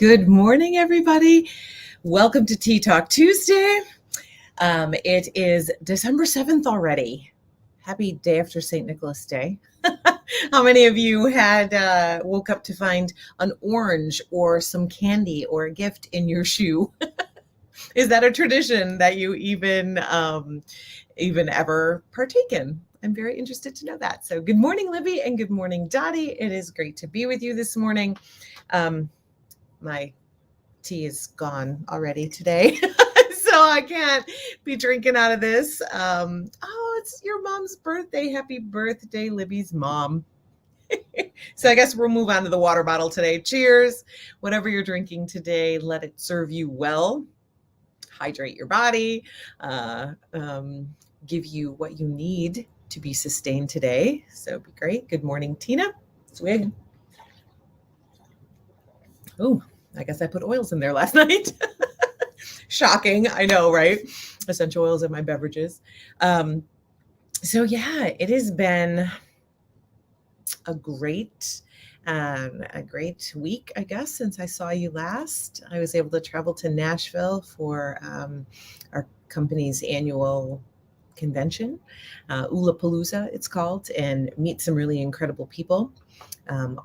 Good morning, everybody. Welcome to Tea Talk Tuesday. It is December 7th already. Happy day after St. Nicholas Day. How many of you had woke up to find an orange or some candy or a gift in your shoe? Is that a tradition that you even ever partake in? I'm very interested to know that. So good morning, Libby, and good morning, Dottie. It is great to be with you this morning. My tea is gone already today, so I can't be drinking out of this. It's your mom's birthday. Happy birthday, Libby's mom. So I guess we'll move on to the water bottle today. Cheers. Whatever you're drinking today, let it serve you well. Hydrate your body. Give you what you need to be sustained today. So be great. Good morning, Tina. Swig. Oh, I guess I put oils in there last night. Shocking. I know, right? Essential oils in my beverages. So yeah, it has been a great week, I guess, since I saw you last. I was able to travel to Nashville for our company's annual convention, Ulapalooza it's called, and meet some really incredible people.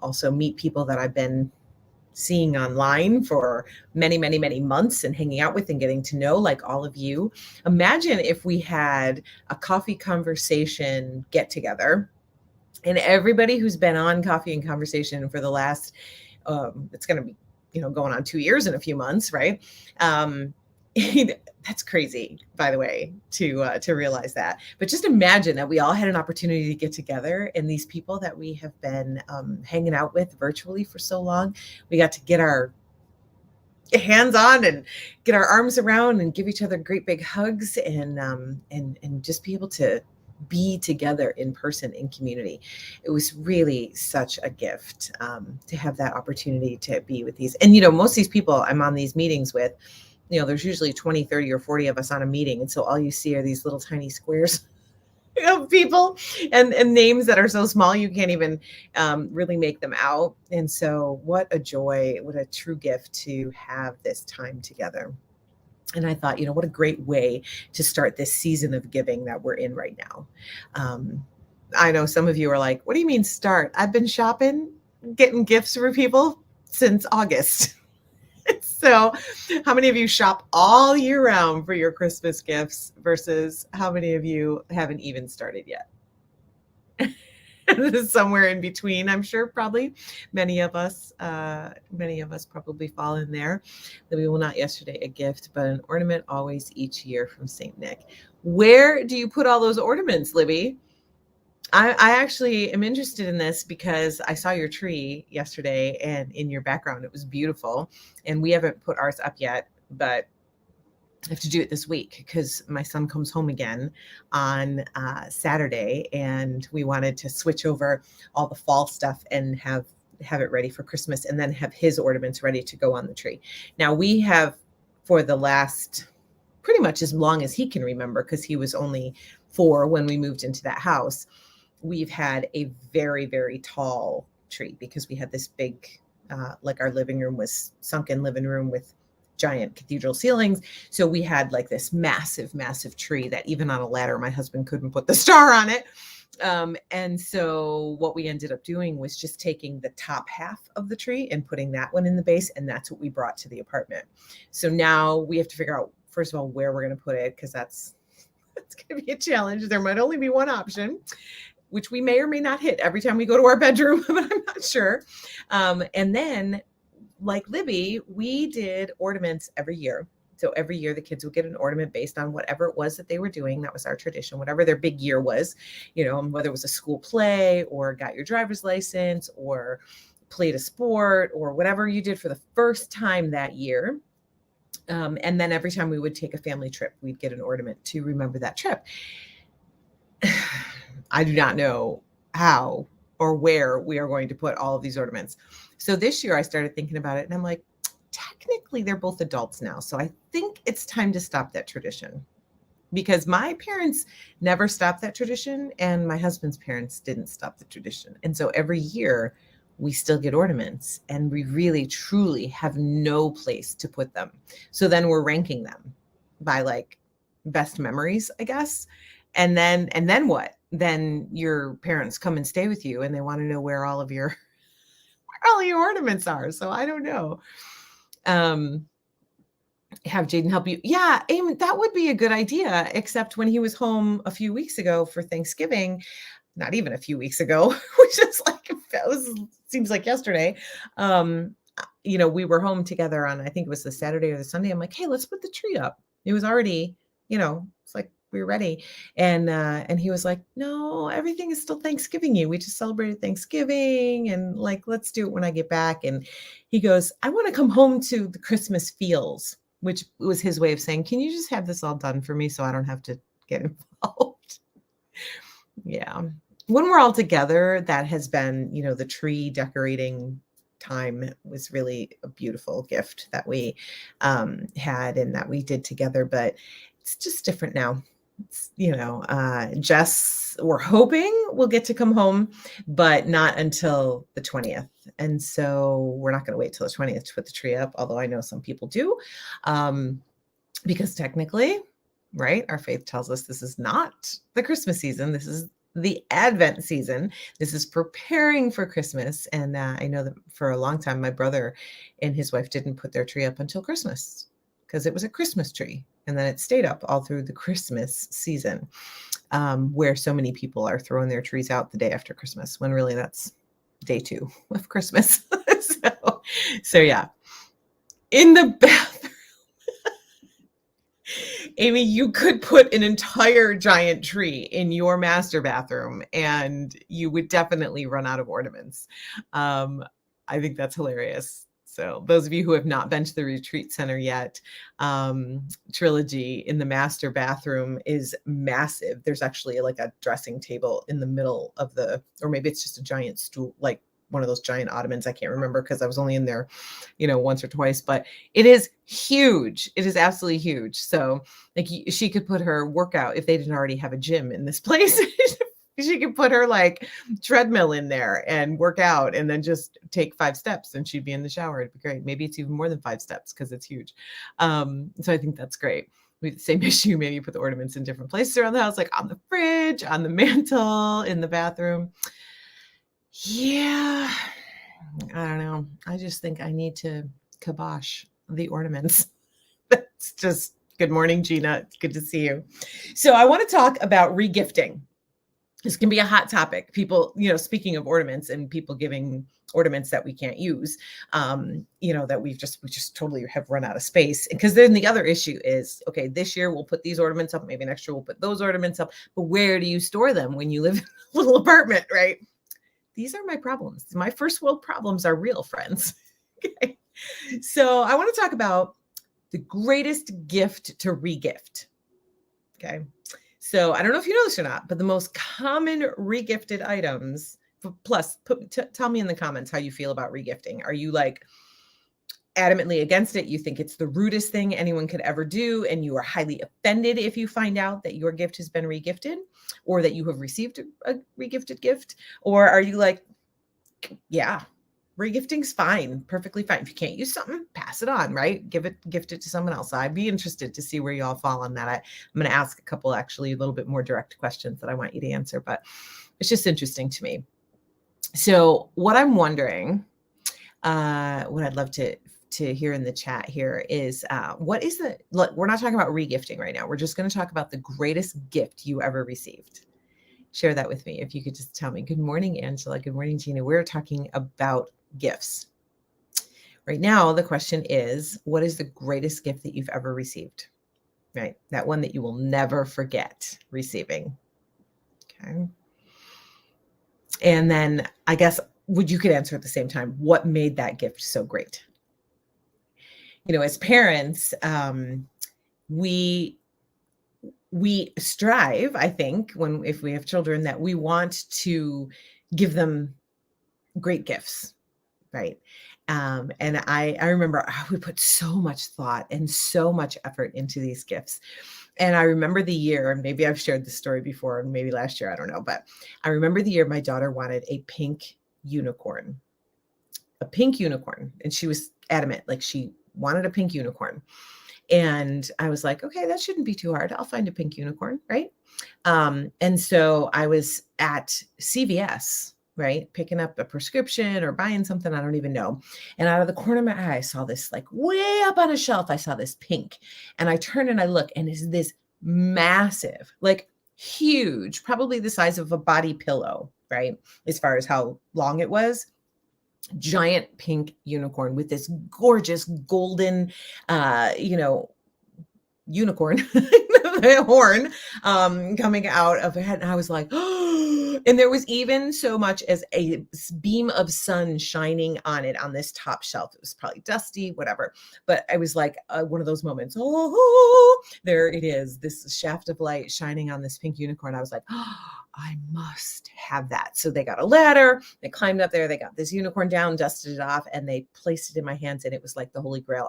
Also meet people that I've been seeing online for many, many, many months and hanging out with and getting to know, like all of you. Imagine if we had a coffee conversation get together and everybody who's been on Coffee and Conversation for the last, it's going to be, going on 2 years in a few months, right? That's crazy, by the way, to realize that. But just imagine that we all had an opportunity to get together, and these people that we have been hanging out with virtually for so long, we got to get our hands on and get our arms around and give each other great big hugs and just be able to be together in person in community. It was really such a gift to have that opportunity to be with these. And, most of these people I'm on these meetings with, there's usually 20, 30, or 40 of us on a meeting. And so all you see are these little tiny squares of people and names that are so small you can't even really make them out. And so what a joy, what a true gift to have this time together. And I thought, what a great way to start this season of giving that we're in right now. I know some of you are like, what do you mean start? I've been shopping, getting gifts for people since August. So how many of you shop all year round for your Christmas gifts versus how many of you haven't even started yet? Somewhere in between, I'm sure, probably many of us probably fall in there. Libby will not yesterday a gift, but an ornament always each year from St. Nick. Where do you put all those ornaments, Libby? I actually am interested in this because I saw your tree yesterday and in your background, it was beautiful. And we haven't put ours up yet, but I have to do it this week because my son comes home again on Saturday, and we wanted to switch over all the fall stuff and have it ready for Christmas and then have his ornaments ready to go on the tree. Now we have, for the last pretty much as long as he can remember, because he was only 4 when we moved into that house, we've had a very, very tall tree because we had this big, like our living room was sunken living room with giant cathedral ceilings. So we had like this massive, massive tree that even on a ladder, my husband couldn't put the star on it. And so what we ended up doing was just taking the top half of the tree and putting that one in the base. And that's what we brought to the apartment. So now we have to figure out, first of all, where we're going to put it, because that's going to be a challenge. There might only be one option, which we may or may not hit every time we go to our bedroom, but I'm not sure. And then, like Libby, we did ornaments every year. So every year the kids would get an ornament based on whatever it was that they were doing. That was our tradition, whatever their big year was, whether it was a school play or got your driver's license or played a sport or whatever you did for the first time that year. And then every time we would take a family trip, we'd get an ornament to remember that trip. I do not know how or where we are going to put all of these ornaments. So this year I started thinking about it and I'm like, technically they're both adults now. So I think it's time to stop that tradition, because my parents never stopped that tradition and my husband's parents didn't stop the tradition. And so every year we still get ornaments, and we really truly have no place to put them. So then we're ranking them by like best memories, I guess. And then what? Then your parents come and stay with you and they want to know where all your ornaments are. So I don't know. Have Jaden help you. Yeah, Amy, that would be a good idea, except when he was home a few weeks ago for Thanksgiving, not even a few weeks ago, which is like, seems like yesterday. We were home together on, I think it was the Saturday or the Sunday. I'm like, hey, let's put the tree up. It was already, it's like we were ready. And he was like, no, everything is still Thanksgiving-y. We just celebrated Thanksgiving, and like, let's do it when I get back. And he goes, I want to come home to the Christmas feels, which was his way of saying, can you just have this all done for me so I don't have to get involved? Yeah. When we're all together, that has been, the tree decorating time was really a beautiful gift that we had and that we did together, but it's just different now. It's, Jess, we're hoping we'll get to come home, but not until the 20th. And so we're not going to wait till the 20th to put the tree up, although I know some people do, because technically, right, our faith tells us this is not the Christmas season. This is the Advent season. This is preparing for Christmas. And I know that for a long time, my brother and his wife didn't put their tree up until Christmas because it was a Christmas tree. And then it stayed up all through the Christmas season, where so many people are throwing their trees out the day after Christmas, when really that's day 2 of Christmas. so yeah. In the bathroom, Amy, you could put an entire giant tree in your master bathroom and you would definitely run out of ornaments. I think that's hilarious. So those of you who have not been to the retreat center yet, Trilogy in the master bathroom is massive. There's actually like a dressing table in the middle of or maybe it's just a giant stool, like one of those giant ottomans. I can't remember because I was only in there, once or twice, but it is huge. It is absolutely huge. So like she could put her workout, if they didn't already have a gym in this place, she could put her like treadmill in there and work out and then just take 5 steps and she'd be in the shower. It'd be great. Maybe it's even more than 5 steps because it's huge. So I think that's great. We have the same issue. Maybe you put the ornaments in different places around the house, like on the fridge, on the mantle, in the bathroom. Yeah, I don't know. I just think I need to kibosh the ornaments. That's just, good morning, Gina. It's good to see you. So I want to talk about regifting. This can be a hot topic. People, speaking of ornaments and people giving ornaments that we can't use, that we just totally have run out of space. Because then the other issue is, okay, this year we'll put these ornaments up. Maybe next year we'll put those ornaments up. But where do you store them when you live in a little apartment, right? These are my problems. My first world problems are real, friends. Okay. So I want to talk about the greatest gift to regift. Okay. So I don't know if you know this or not, but the most common regifted items, plus tell me in the comments how you feel about regifting. Are you like adamantly against it? You think it's the rudest thing anyone could ever do, and you are highly offended if you find out that your gift has been regifted or that you have received a regifted gift? Or are you like, yeah, regifting's fine, perfectly fine. If you can't use something, pass it on, right? Gift it to someone else. I'd be interested to see where you all fall on that. I'm going to ask a couple, actually, a little bit more direct questions that I want you to answer, but it's just interesting to me. So what I'm wondering, what I'd love to hear in the chat here is, we're not talking about regifting right now. We're just going to talk about the greatest gift you ever received. Share that with me. If you could just tell me. Good morning, Angela. Good morning, Gina. We're talking about gifts. Right now, the question is, what is the greatest gift that you've ever received? Right? That one that you will never forget receiving. Okay. And then I guess, you could answer at the same time, what made that gift so great? As parents, we strive, I think, if we have children, that we want to give them great gifts, right? And I remember we put so much thought and so much effort into these gifts. And I remember the year, and maybe I've shared this story before, and maybe last year, I don't know, but I remember the year my daughter wanted a pink unicorn. a pink unicorn. And she was adamant, like she wanted a pink unicorn. And I was like, okay, that shouldn't be too hard. I'll find a pink unicorn, right? And so I was at CVS, right, picking up a prescription or buying something, I don't even know. And out of the corner of my eye, I saw this, like way up on a shelf, I saw this pink. And I turn and I look, and it's this massive, like huge, probably the size of a body pillow, right? As far as how long it was. Giant pink unicorn with this gorgeous golden, unicorn horn coming out of her head. And I was like, oh, and there was even so much as a beam of sun shining on it on this top shelf. It was probably dusty, whatever. But I was like, one of those moments, oh, there it is, this shaft of light shining on this pink unicorn. I was like, oh, I must have that. So they got a ladder, they climbed up there, they got this unicorn down, dusted it off, and they placed it in my hands. And it was like the Holy Grail.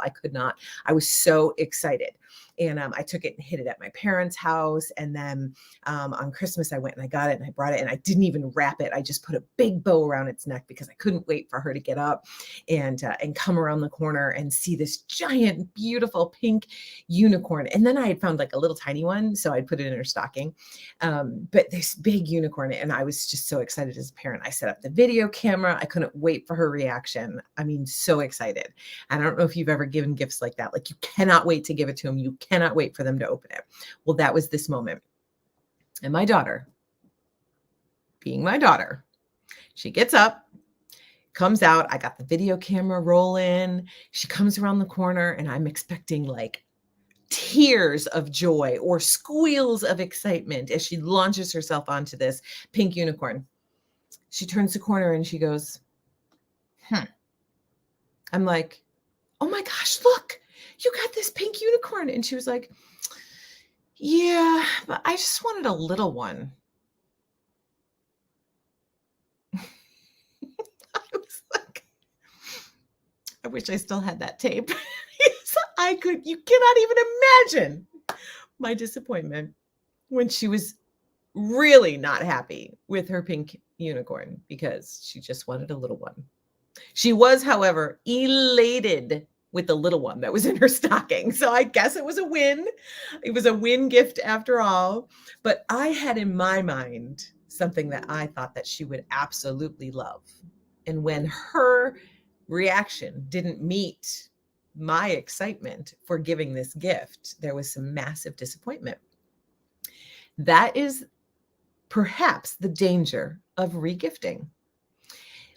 I was so excited. And I took it and hid it at my parents' house. And then on Christmas, I went and I got it and I brought it, and I didn't even wrap it. I just put a big bow around its neck because I couldn't wait for her to get up and come around the corner and see this giant, beautiful pink unicorn. And then I had found like a little tiny one, so I'd put it in her stocking. But this big unicorn, and I was just so excited as a parent. I set up the video camera. I couldn't wait for her reaction. I mean, so excited. I don't know if you've ever given gifts like that. Like you cannot wait to give it to them. You cannot wait for them to open it. Well, that was this moment. And my daughter, being my daughter, she gets up, comes out. I got the video camera rolling. She comes around the corner, and I'm expecting like tears of joy or squeals of excitement as she launches herself onto this pink unicorn. She turns the corner and she goes, I'm like, oh my gosh, look, you got this pink unicorn. And she was like, yeah, but I just wanted a little one. I was like, I wish I still had that tape. You cannot even imagine my disappointment when she was really not happy with her pink unicorn because she just wanted a little one. She was, however, elated with the little one that was in her stocking. So I guess it was a win. It was a win gift after all. But I had in my mind something that I thought that she would absolutely love. And when her reaction didn't meet my excitement for giving this gift, there was some massive disappointment. That is perhaps the danger of regifting.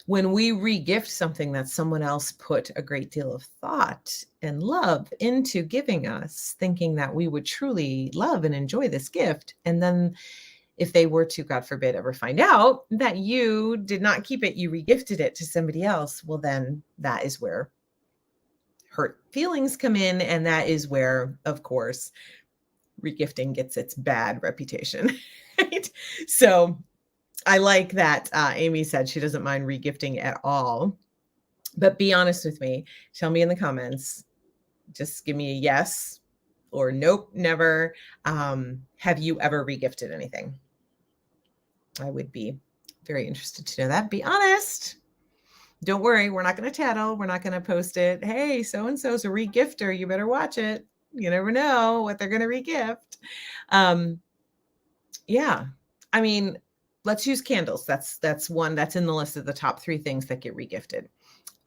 When we regift something that someone else put a great deal of thought and love into giving us, thinking that we would truly love and enjoy this gift, and then if they were to, God forbid, ever find out that you did not keep it, you regifted it to somebody else, well, then that is where hurt feelings come in. And that is where, of course, regifting gets its bad reputation. Right? So I like that Amy said she doesn't mind regifting at all. But be honest with me. Tell me in the comments. Just give me a yes or nope, never. Have you ever regifted anything? I would be very interested to know that. Be honest. Don't worry, we're not going to tattle. We're not going to post it. Hey, so-and-so's a regifter. You better watch it. You never know what they're going to regift. Yeah. I mean, let's use candles. That's one that's in the list of the top 3 things that get regifted.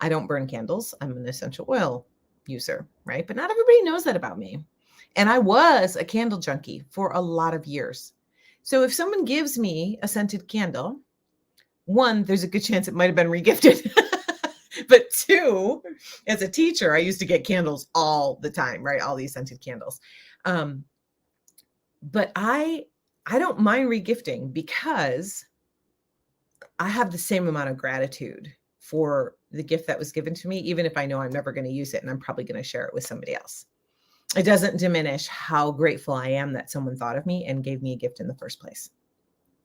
I don't burn candles. I'm an essential oil user, right? But not everybody knows that about me. And I was a candle junkie for a lot of years. So if someone gives me a scented candle, 1, there's a good chance it might have been regifted. But 2, as a teacher, I used to get candles all the time, right? All these scented candles. But I don't mind regifting because I have the same amount of gratitude for the gift that was given to me, even if I know I'm never going to use it and I'm probably going to share it with somebody else. It doesn't diminish how grateful I am that someone thought of me and gave me a gift in the first place.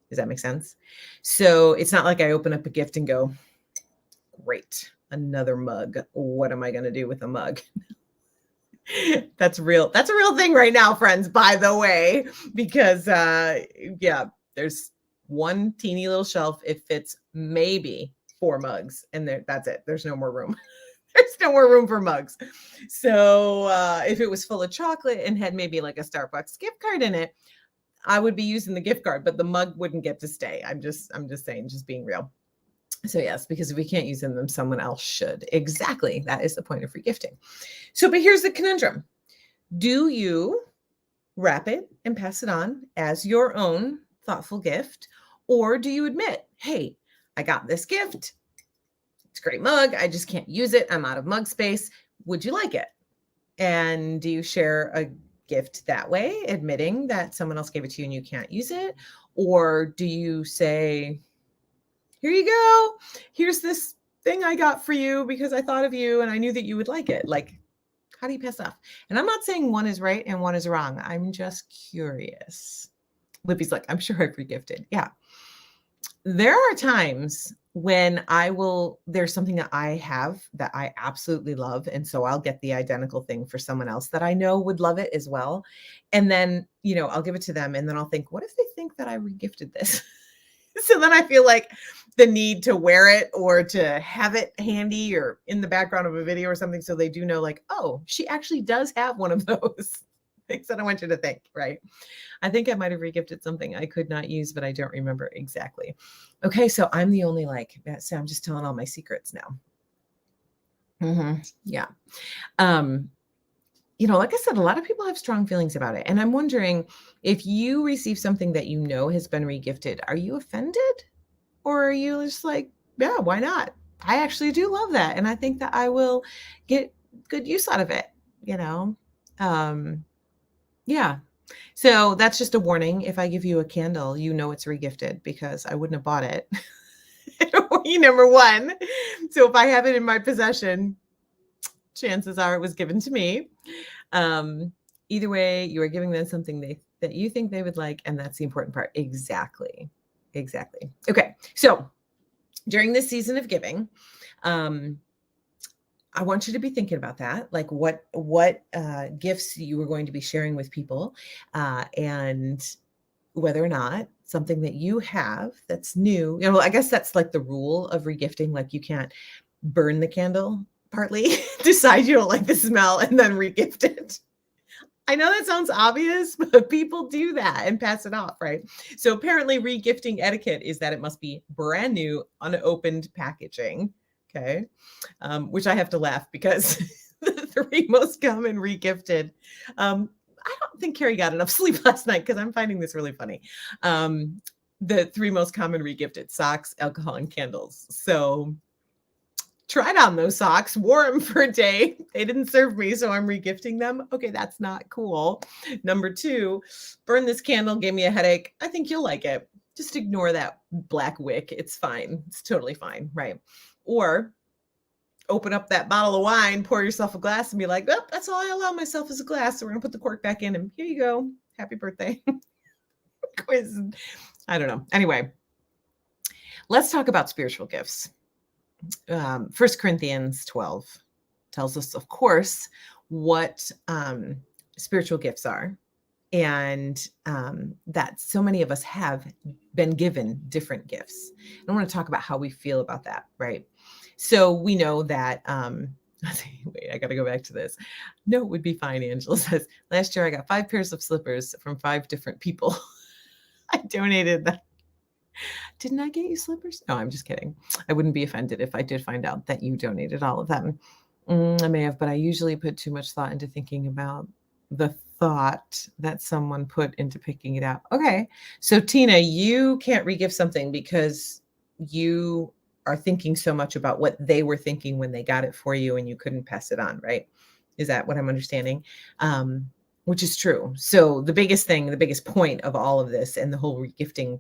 Does that make sense? So it's not like I open up a gift and go, great, another mug. What am I going to do with a mug? That's real. That's a real thing right now, friends, by the way, because there's one teeny little shelf. It fits maybe 4 mugs, and that's it. There's no more room. There's no more room for mugs. So if it was full of chocolate and had maybe like a Starbucks gift card in it, I would be using the gift card, but the mug wouldn't get to stay. I'm just saying, just being real. So yes, because if we can't use them, someone else should. Exactly. That is the point of regifting. So, but here's the conundrum. Do you wrap it and pass it on as your own thoughtful gift? Or do you admit, hey, I got this gift. It's a great mug. I just can't use it. I'm out of mug space. Would you like it? And do you share a gift that way, admitting that someone else gave it to you and you can't use it? Or do you say, here you go. Here's this thing I got for you because I thought of you and I knew that you would like it. Like, how do you pass off? And I'm not saying one is right and one is wrong. I'm just curious. Libby's like, I'm sure I've regifted. Yeah. There are times when there's something that I have that I absolutely love. And so I'll get the identical thing for someone else that I know would love it as well. And then, I'll give it to them and then I'll think, what if they think that I regifted this? So then I feel like the need to wear it or to have it handy or in the background of a video or something. So they do know like, oh, she actually does have one of those things that I want you to think, right? I think I might've regifted something I could not use, but I don't remember exactly. Okay. So I'm the only so I'm just telling all my secrets now. Yeah. Like I said, a lot of people have strong feelings about it. And I'm wondering if you receive something that has been regifted, are you offended? Or are you just like, yeah, why not? I actually do love that. And I think that I will get good use out of it, Yeah. So that's just a warning. If I give you a candle, it's regifted because I wouldn't have bought it. Number one. So if I have it in my possession, chances are it was given to me. Either way, you are giving them something that you think they would like. And that's the important part. Exactly. Okay. So during this season of giving, I want you to be thinking about that. Like what gifts you are going to be sharing with people, and whether or not something that you have that's new, I guess that's like the rule of regifting. Like you can't burn the candle partly, decide you don't like the smell and then regift it. I know that sounds obvious, but people do that and pass it off, right? So apparently regifting etiquette is that it must be brand new, unopened packaging. Okay. Which I have to laugh because the 3 most common regifted, I don't think Carrie got enough sleep last night because I'm finding this really funny. The 3 most common regifted: socks, alcohol, and candles. So tried on those socks, wore them for a day. They didn't serve me, so I'm regifting them. Okay, that's not cool. Number 2, burn this candle, gave me a headache. I think you'll like it. Just ignore that black wick. It's fine. It's totally fine, right? Or open up that bottle of wine, pour yourself a glass and be like, oh, that's all I allow myself is a glass. So we're going to put the cork back in and here you go. Happy birthday. Quiz. I don't know. Anyway, let's talk about spiritual gifts. 1 Corinthians 12 tells us, of course, what spiritual gifts are, and that so many of us have been given different gifts. I want to talk about how we feel about that, right? So we know that, wait, I got to go back to this. No, it would be fine. Angela says, last year I got 5 pairs of slippers from 5 different people. I donated them. Didn't I get you slippers? No, I'm just kidding. I wouldn't be offended if I did find out that you donated all of them. I may have, but I usually put too much thought into thinking about the thought that someone put into picking it out. Okay. So Tina, you can't regift something because you are thinking so much about what they were thinking when they got it for you and you couldn't pass it on, right? Is that what I'm understanding? Which is true. So the biggest point of all of this and the whole regifting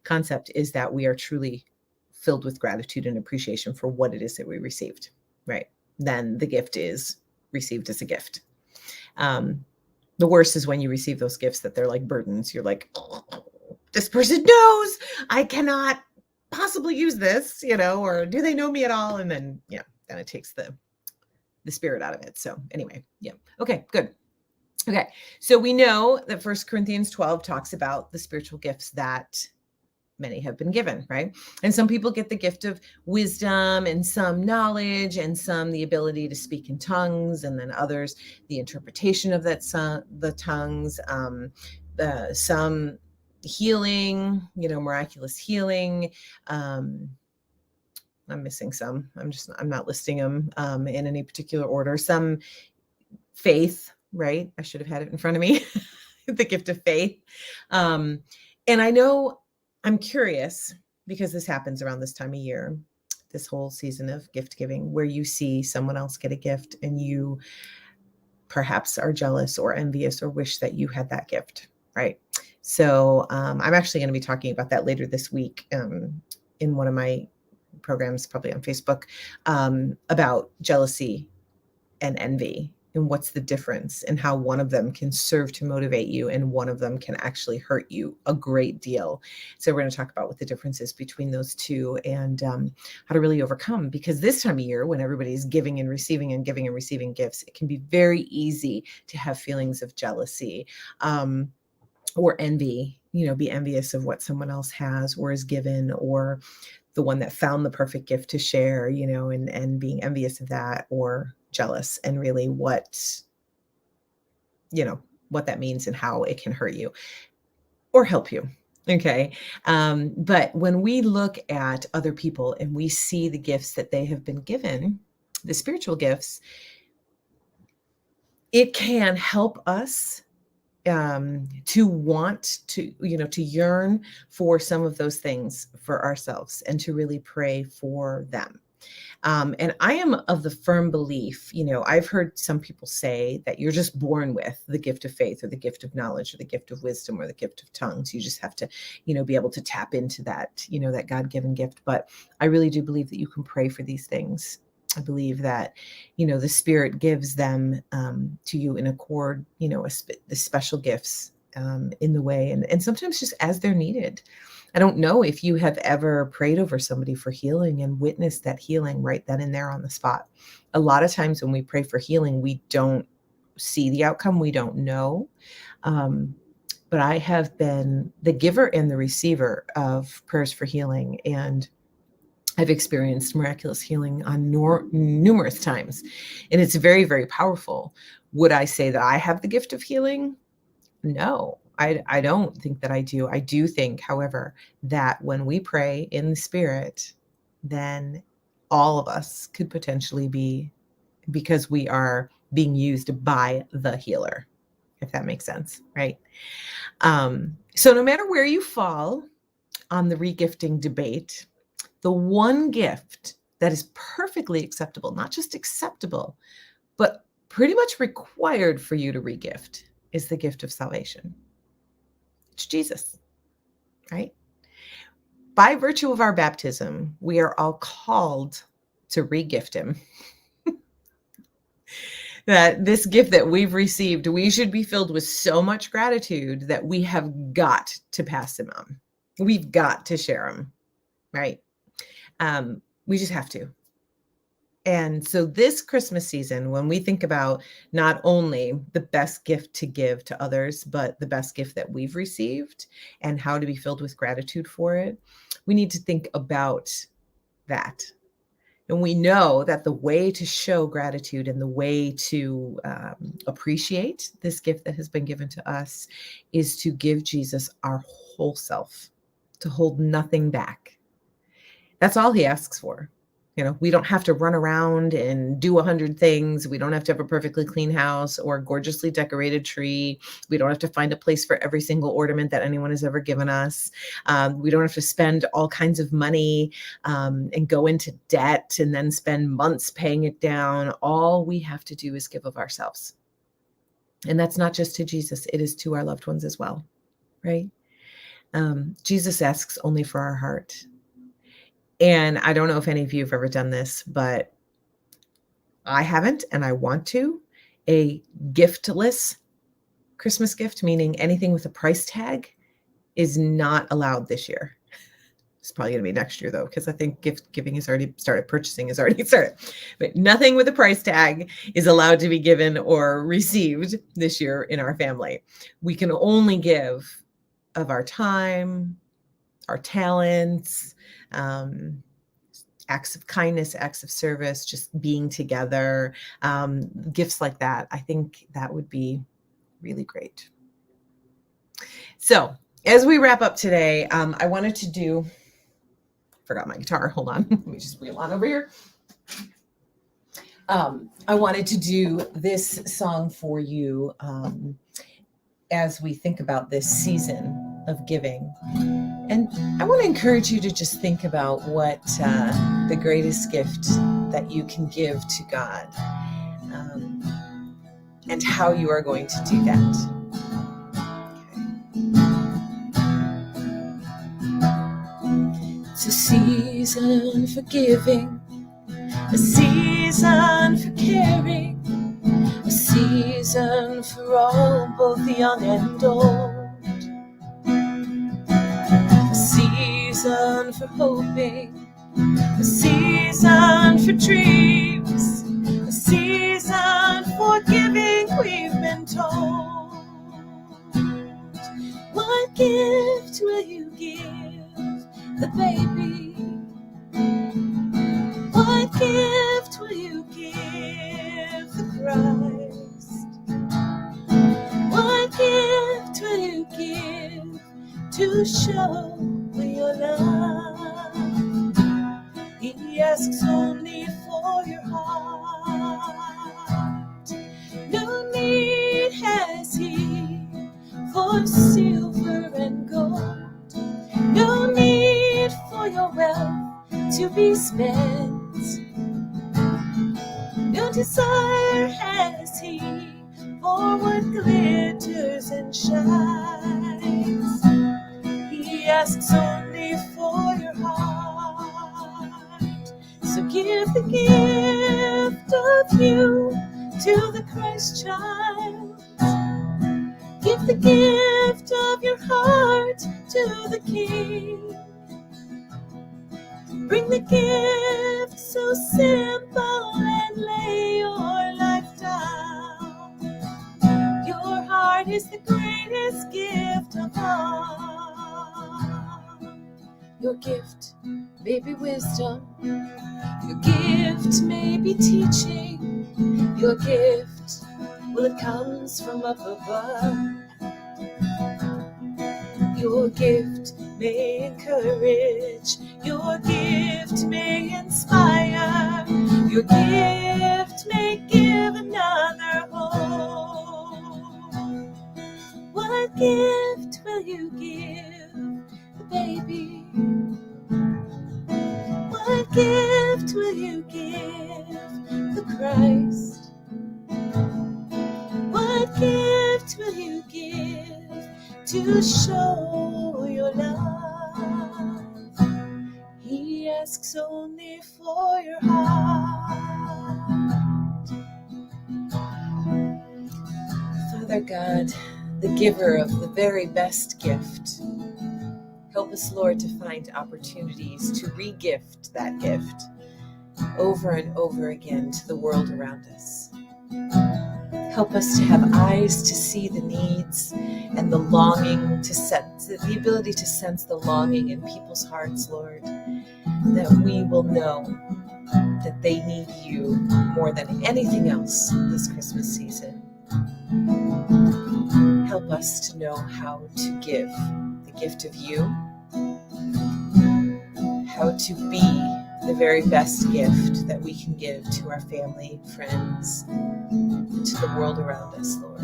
concept is that we are truly filled with gratitude and appreciation for what it is that we received, right? Then the gift is received as a gift. The worst is when you receive those gifts that they're like burdens. You're like, oh, this person knows I cannot possibly use this, or do they know me at all? And then, then it takes the spirit out of it. So anyway, yeah. Okay, good. Okay, so we know that 1 Corinthians 12 talks about the spiritual gifts that many have been given, right? And some people get the gift of wisdom and some knowledge and some the ability to speak in tongues, and then others the interpretation of the tongues, some healing, miraculous healing. I'm missing some. I'm not listing them in any particular order. Some faith, right? I should have had it in front of me. The gift of faith. And I know I'm curious because this happens around this time of year, this whole season of gift giving, where you see someone else get a gift and you perhaps are jealous or envious or wish that you had that gift, right? So I'm actually going to be talking about that later this week in one of my programs, probably on Facebook, about jealousy and envy, and what's the difference, and how one of them can serve to motivate you and one of them can actually hurt you a great deal. So we're going to talk about what the difference is between those two, and how to really overcome, because this time of year when everybody's giving and receiving and giving and receiving gifts, it can be very easy to have feelings of jealousy or envy, be envious of what someone else has or is given, or the one that found the perfect gift to share, and being envious of that, or jealous, and really what that means and how it can hurt you or help you. Okay. But when we look at other people and we see the gifts that they have been given, the spiritual gifts, it can help us to want to, to yearn for some of those things for ourselves and to really pray for them. And I am of the firm belief, I've heard some people say that you're just born with the gift of faith or the gift of knowledge or the gift of wisdom or the gift of tongues. You just have to, be able to tap into that, that God-given gift. But I really do believe that you can pray for these things. I believe that, the Spirit gives them to you in accord, the special gifts in the way, and sometimes just as they're needed. I don't know if you have ever prayed over somebody for healing and witnessed that healing right then and there on the spot. A lot of times when we pray for healing, we don't see the outcome. We don't know. But I have been the giver and the receiver of prayers for healing, and I've experienced miraculous healing on numerous times, and it's very, very powerful. Would I say that I have the gift of healing? No, I don't think that I do. I do think, however, that when we pray in the Spirit, then all of us could potentially be, because we are being used by the healer, if that makes sense, right? So no matter where you fall on the regifting debate, the one gift that is perfectly acceptable, not just acceptable, but pretty much required for you to regift, is the gift of salvation. It's Jesus, right? By virtue of our baptism, we are all called to regift him. That this gift that we've received, we should be filled with so much gratitude that we have got to pass him on. We've got to share him, right? We just have to. And so this Christmas season, when we think about not only the best gift to give to others, but the best gift that we've received and how to be filled with gratitude for it, we need to think about that. And we know that the way to show gratitude and the way to appreciate this gift that has been given to us is to give Jesus our whole self, to hold nothing back. That's all he asks for. We don't have to run around and do 100 things. We don't have to have a perfectly clean house or a gorgeously decorated tree. We don't have to find a place for every single ornament that anyone has ever given us. We don't have to spend all kinds of money and go into debt and then spend months paying it down. All we have to do is give of ourselves. And that's not just to Jesus. It is to our loved ones as well, right? Jesus asks only for our heart. And I don't know if any of you have ever done this, but I haven't, and I want to. A giftless Christmas gift, meaning anything with a price tag, is not allowed this year. It's probably going to be next year, though, because I think gift giving has already started, purchasing has already started. But nothing with a price tag is allowed to be given or received this year in our family. We can only give of our time, our talents, acts of kindness, acts of service, just being together, gifts like that. I think that would be really great. So as we wrap up today, I wanted to do, forgot my guitar. Hold on. Let me just wheel on over here. I wanted to do this song for you as we think about this season of giving. And I want to encourage you to just think about what the greatest gift that you can give to God, and how you are going to do that. It's a season for giving, a season for caring, a season for all, both young and old. A season for hoping, a season for dreams, a season for giving, we've been told. What gift will you give the baby? What gift will you give the Christ? What gift will you give to show your love? He asks only for your heart. No need has he for silver and gold. No need for your wealth to be spent. No desire has he for what glitters and shines. He asks only for your heart. So give the gift of you to the Christ child. Give the gift of your heart to the King. Bring the gift so simple and lay your life down. Your heart is the greatest gift of all. Your gift may be wisdom. Your gift may be teaching. Your gift, well, it comes from up above. Your gift may encourage. Your gift may inspire. Your gift may give another hope. What gift will you give the baby? What gift will you give the Christ? What gift will you give to show your love? He asks only for your heart. Father God, the giver of the very best gift, help us, Lord, to find opportunities to re-gift that gift over and over again to the world around us. Help us to have eyes to see the needs and the longing to sense, the ability to sense the longing in people's hearts, Lord, that we will know that they need you more than anything else this Christmas season. Help us to know how to give the gift of you, how to be the very best gift that we can give to our family, friends, and to the world around us, Lord.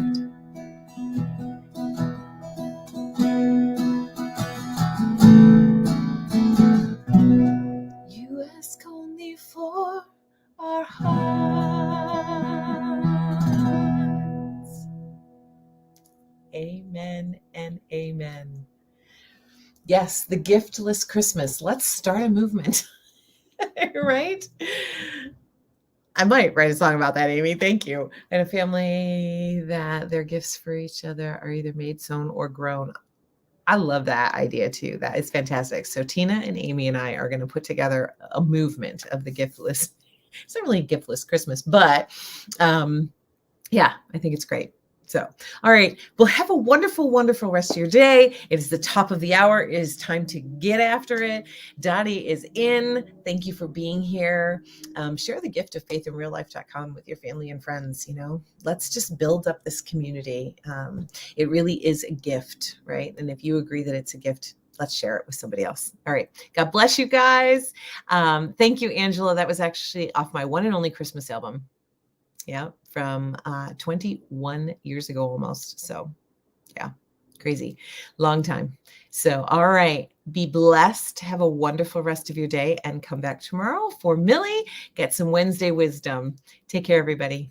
You ask only for our hearts. Amen and amen. Yes, the giftless Christmas. Let's start a movement. Right? I might write a song about that, Amy. Thank you. And a family that their gifts for each other are either made, sewn, or grown. I love that idea too. That is fantastic. So Tina and Amy and I are going to put together a movement of the giftless. It's not really a giftless Christmas, but yeah, I think it's great. So, all right. Well, have a wonderful, wonderful rest of your day. It is the top of the hour. It is time to get after it. Dottie is in. Thank you for being here. Share the gift of faithinreallife.com with your family and friends. Let's just build up this community. It really is a gift, right? And if you agree that it's a gift, let's share it with somebody else. All right. God bless you guys. Thank you, Angela. That was actually off my one and only Christmas album. Yeah, from 21 years ago almost. So yeah, crazy. Long time. So, all right. Be blessed. Have a wonderful rest of your day and come back tomorrow for Millie. Get some Wednesday wisdom. Take care, everybody.